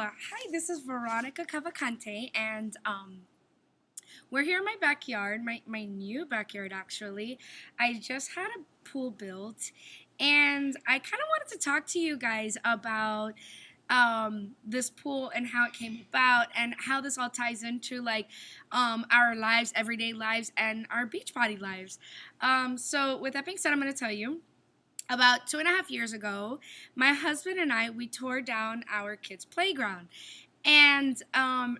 Hi, this is Veronica-Cavalcante, and we're here in my backyard, my new backyard actually. I just had a pool built, and I kind of wanted to talk to you guys about this pool and how it came about and how this all ties into like our lives, everyday lives, and our beach body lives. So with that being said, I'm going to tell you. About 2.5 years ago, my husband and I, we tore down our kids' playground. And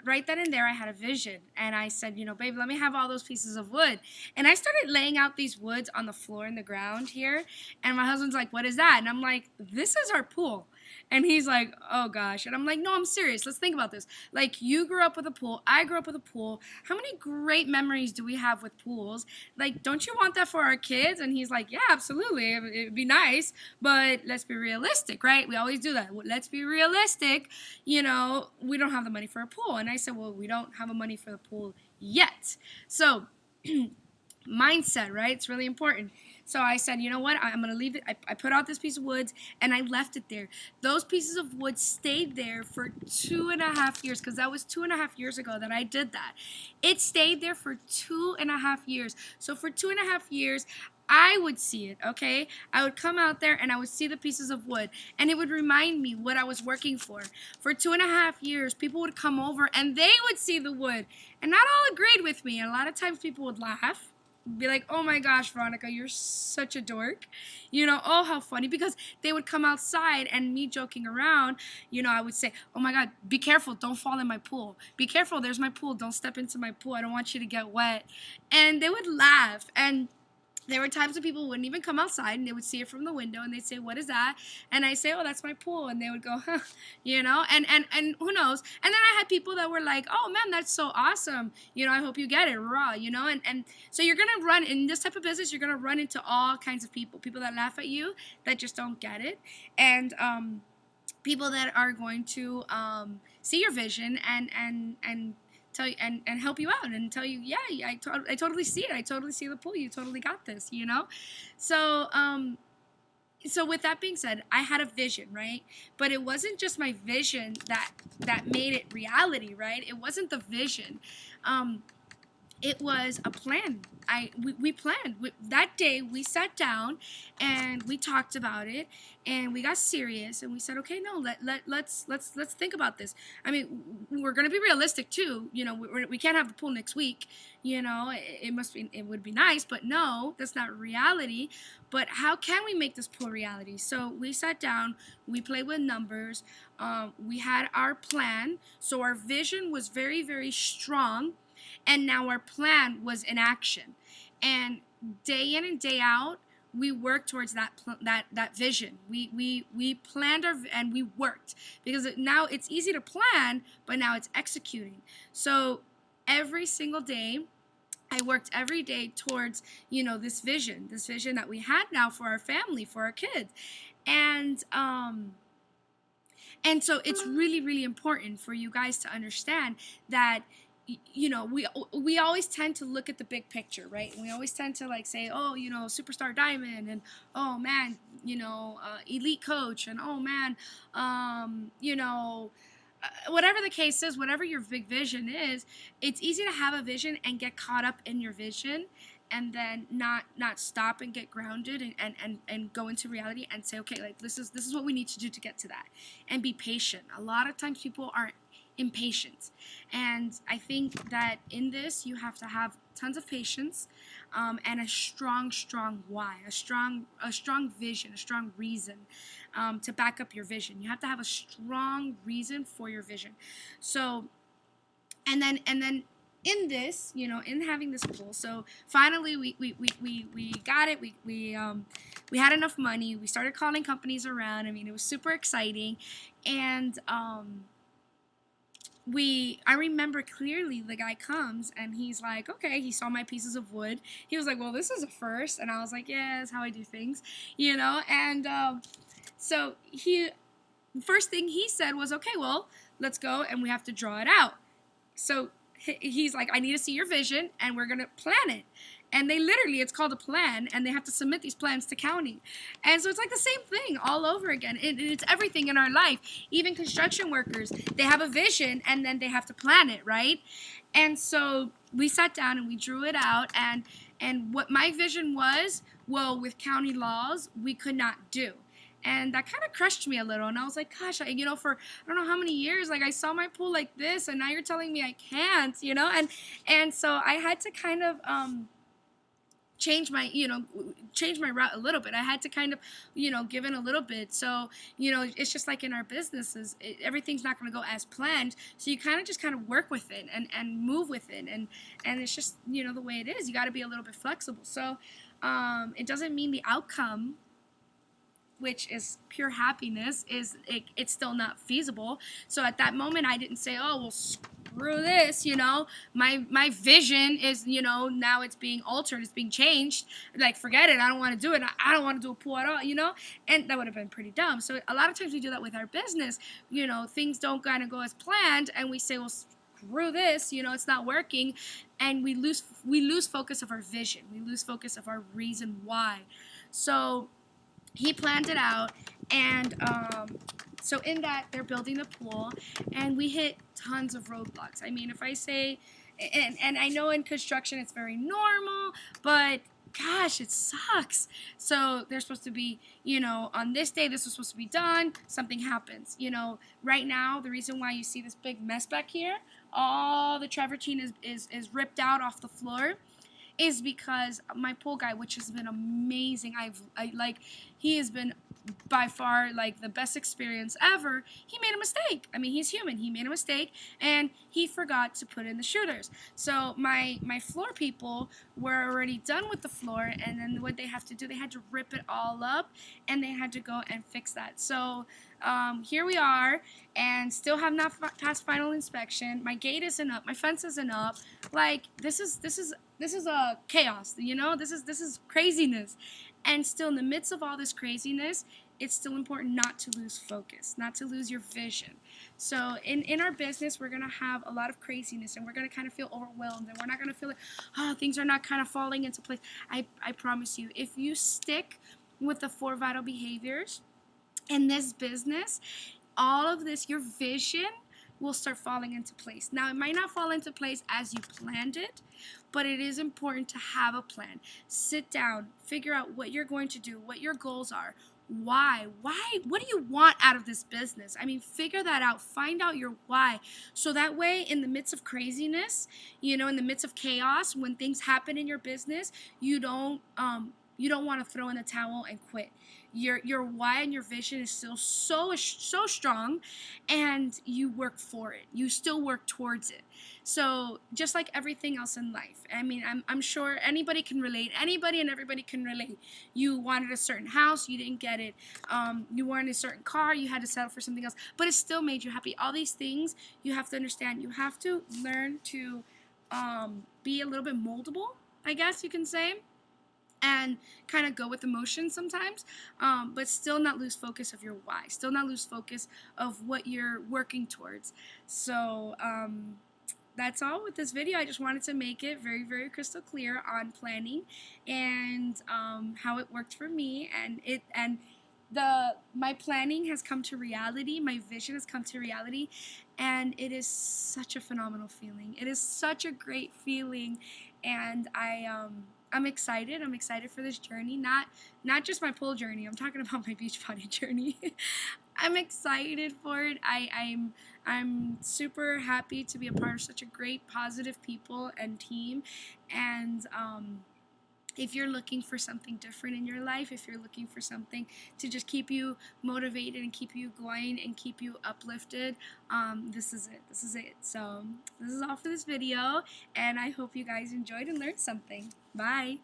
right then and there, I had a vision. And I said, babe, let me have all those pieces of wood. And I started laying out these woods on the floor in the ground here. And my husband's like, what is that? And I'm like, this is our pool. And he's like, oh gosh. And I'm like, no, I'm serious. Let's think about this. Like, you grew up with a pool. I grew up with a pool. How many great memories do we have with pools? Like, don't you want that for our kids? And he's like, yeah, absolutely. It'd be nice. But let's be realistic, right? We always do that. Let's be realistic. We don't have the money for a pool. And I said, well, we don't have the money for the pool yet. So mindset, right? It's really important. So I said, you know what? I'm going to leave it. I put out this piece of wood and I left it there. Those pieces of wood stayed there for 2.5 years because that was 2.5 years ago that I did that. It stayed there for 2.5 years. So for 2.5 years, I would see it, okay? I would come out there and I would see the pieces of wood and it would remind me what I was working for. For 2.5 years, people would come over and they would see the wood and not all agreed with me. And a lot of times people would laugh. Be like, oh my gosh, Veronica, you're such a dork. Oh, how funny. Because they would come outside and me joking around, I would say, oh my God, be careful. Don't fall in my pool. Be careful. There's my pool. Don't step into my pool. I don't want you to get wet. And they would laugh. And there were times when people wouldn't even come outside and they would see it from the window and they'd say, what is that? And I say, oh, that's my pool. And they would go, huh, and who knows? And then I had people that were like, oh man, that's so awesome. I hope you get it raw, and so you're going to run in this type of business. You're going to run into all kinds of people that laugh at you, that just don't get it. And, people that are going to, see your vision and tell you and help you out and tell you, yeah, I totally see it. I totally see the pool. You totally got this. So so with that being said, I had a vision, right? But it wasn't just my vision that made it reality, right? It wasn't the vision. It was a plan. We planned. That day we sat down and we talked about it and we got serious and we said, okay, no, let's think about this. I mean, we're going to be realistic too. We can't have the pool next week. It would be nice, but no, that's not reality. But how can we make this pool reality? So we sat down, we played with numbers, we had our plan. So our vision was very, very strong. And now our plan was in action. And day in and day out, we worked towards that vision. We planned and we worked. Because now it's easy to plan, but now it's executing. So every single day, I worked every day towards, this vision that we had now for our family, for our kids. And so it's really, really important for you guys to understand that we always tend to look at the big picture, right? And we always tend to like say, oh, superstar diamond, and oh man, elite coach, and oh man, whatever the case is, whatever your big vision is, it's easy to have a vision and get caught up in your vision and then not stop and get grounded and go into reality and say, okay, like this is what we need to do to get to that, and be patient. A lot of times people are impatient, and I think that in this you have to have tons of patience, and a strong why, a strong vision, a strong reason, to back up your vision. You have to have a strong reason for your vision. So and then in this, in having this pool, so finally we got it. We had enough money. We started calling companies around. I mean, it was super exciting. And I remember clearly the guy comes and he's like, okay, he saw my pieces of wood. He was like, well, this is a first. And I was like, yeah, that's how I do things, and so first thing he said was, okay, well, let's go and we have to draw it out. So he's like, I need to see your vision, and we're gonna plan it. And they literally, it's called a plan, and they have to submit these plans to county. And so it's like the same thing all over again. It's everything in our life. Even construction workers, they have a vision, and then they have to plan it, right? And so we sat down and we drew it out, and what my vision was, well, with county laws, we could not do. And that kind of crushed me a little. And I was like, gosh, for I don't know how many years, like I saw my pool like this, and now you're telling me I can't, And so I had to kind of change my route a little bit. I had to kind of, give in a little bit. So, it's just like in our businesses, everything's not going to go as planned. So you just kind of work with it and move with it. And it's just, the way it is. You got to be a little bit flexible. So it doesn't mean the outcome, which is pure happiness, it's still not feasible. So at that moment, I didn't say, oh, well, screw this, my vision is, now it's being altered, it's being changed, like, forget it, I don't want to do it, I don't want to do a pool at all, and that would have been pretty dumb. So a lot of times we do that with our business, things don't kind of go as planned, and we say, well, screw this, it's not working, and we lose focus of our vision, we lose focus of our reason why. So he planned it out, and so in that, they're building the pool, and we hit tons of roadblocks. I mean, if I say, and I know in construction it's very normal, but gosh, it sucks. So they're supposed to be, on this day, this was supposed to be done, something happens. Right now, the reason why you see this big mess back here, all the travertine is ripped out off the floor, is because my pool guy, which has been amazing, he has been by far like the best experience ever. He made a mistake. I mean, he's human. He made a mistake, and he forgot to put in the shooters. So my floor people were already done with the floor, and then what they have to do, they had to rip it all up, and they had to go and fix that. So here we are, and still have not passed final inspection. My gate isn't up. My fence isn't up. Like, this is a chaos. This is craziness. And still, in the midst of all this craziness, it's still important not to lose focus, not to lose your vision. So in our business, we're going to have a lot of craziness, and we're going to kind of feel overwhelmed, and we're not going to feel like, oh, things are not kind of falling into place. I promise you, if you stick with the 4 vital behaviors in this business, all of this, your vision will start falling into place. Now, it might not fall into place as you planned it, but it is important to have a plan. Sit down, figure out what you're going to do, what your goals are, why, what do you want out of this business? I mean, figure that out, find out your why, so that way, in the midst of craziness, in the midst of chaos, when things happen in your business, you don't want to throw in the towel and quit. Your why and your vision is still so strong, and you work for it. You still work towards it. So just like everything else in life, I mean, I'm sure anybody can relate. Anybody and everybody can relate. You wanted a certain house, you didn't get it. You wanted a certain car, you had to settle for something else, but it still made you happy. All these things you have to understand. You have to learn to be a little bit moldable, I guess you can say, and kind of go with emotion sometimes, but still not lose focus of your why, still not lose focus of what you're working towards. So that's all with this video. I just wanted to make it very, very crystal clear on planning and how it worked for me, and my planning has come to reality, my vision has come to reality, and it is such a phenomenal feeling. It is such a great feeling, and I'm excited. I'm excited for this journey. Not just my pool journey. I'm talking about my Beachbody journey. I'm excited for it. I'm super happy to be a part of such a great, positive people and team. And if you're looking for something different in your life, if you're looking for something to just keep you motivated and keep you going and keep you uplifted, this is it. This is it. So this is all for this video, and I hope you guys enjoyed and learned something. Bye.